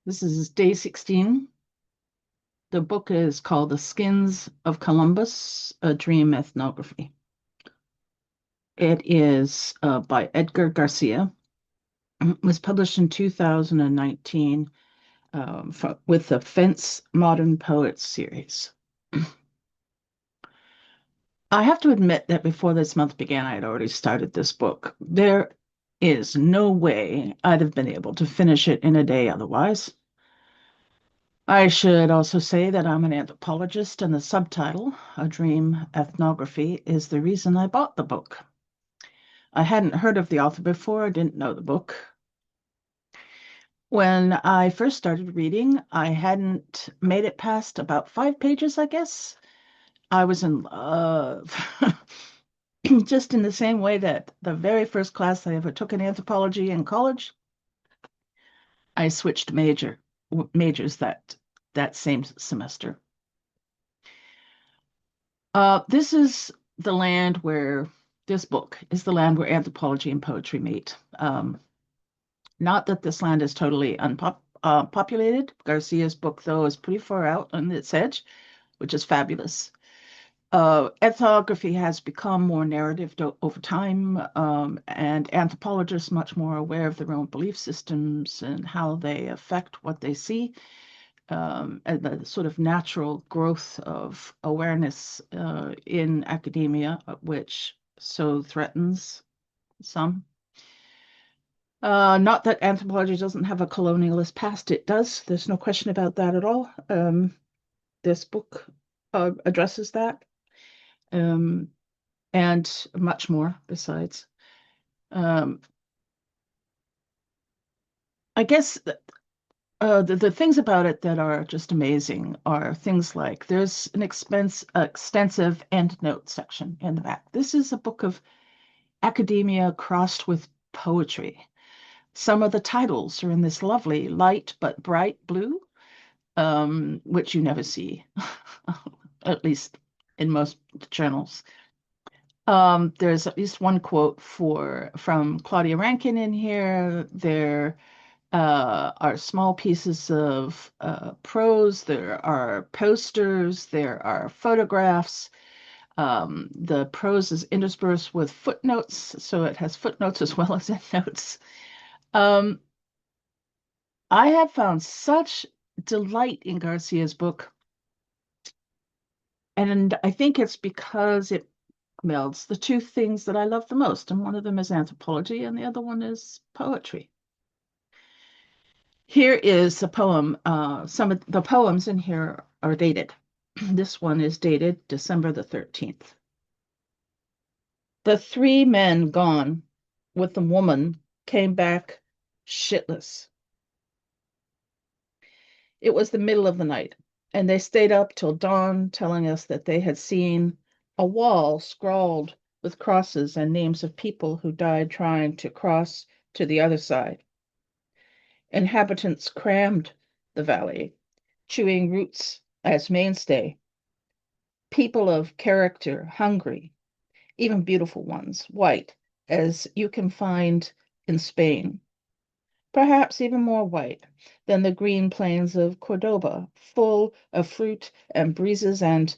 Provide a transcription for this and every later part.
This is day 16. The book is called The Skins of Columbus, A Dream Ethnography. It is by Edgar Garcia. It was published in 2019 with the Fence Modern Poets series. I have to admit that before this month began, I had already started this book. There is no way I'd have been able to finish it in a day otherwise. I should also say that I'm an anthropologist, and the subtitle, A Dream Ethnography, is the reason I bought the book. I hadn't heard of the author before, I didn't know the book. When I first started reading, I hadn't made it past about 5 pages, I guess. I was in love. Just in the same way that the very first class I ever took in anthropology in college, I switched majors that same semester. This is the land where this book is the land where anthropology and poetry meet. Not that this land is totally unpopulated. Garcia's book, though, is pretty far out on its edge, which is fabulous. Ethnography has become more narrative over time, and anthropologists much more aware of their own belief systems and how they affect what they see, and the sort of natural growth of awareness in academia, which so threatens some. Not that anthropology doesn't have a colonialist past, it does. There's no question about that at all. This book addresses that, um, and much more besides. Um, I guess the things about it that are just amazing are things like there's an extensive endnote section in the back. This is a book of academia crossed with poetry. Some of the titles are in this lovely light but bright blue, which you never see, at least in most journals. There's at least one quote from Claudia Rankin in here. There are small pieces of prose. There are posters. There are photographs. The prose is interspersed with footnotes, so it has footnotes as well as endnotes. Um, I have found such delight in Garcia's book, and I think it's because it melds the two things that I love the most, and one of them is anthropology, and the other one is poetry. Here is a poem. Some of the poems in here are dated. This one is dated December the 13th. The three men gone with the woman came back shitless. It was the middle of the night, and they stayed up till dawn telling us that they had seen a wall scrawled with crosses and names of people who died trying to cross to the other side. Inhabitants crammed the valley, chewing roots as mainstay. People of character, hungry, even beautiful ones, white, as you can find in Spain. Perhaps even more white than the green plains of Cordoba, full of fruit and breezes and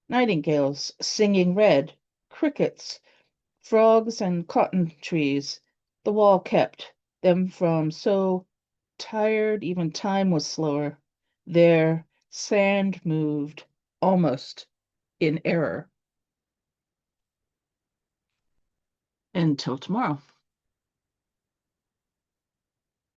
nightingales singing red, crickets, frogs, and cotton trees. The wall kept them from so tired even time was slower. Their sand moved almost in error. Until tomorrow.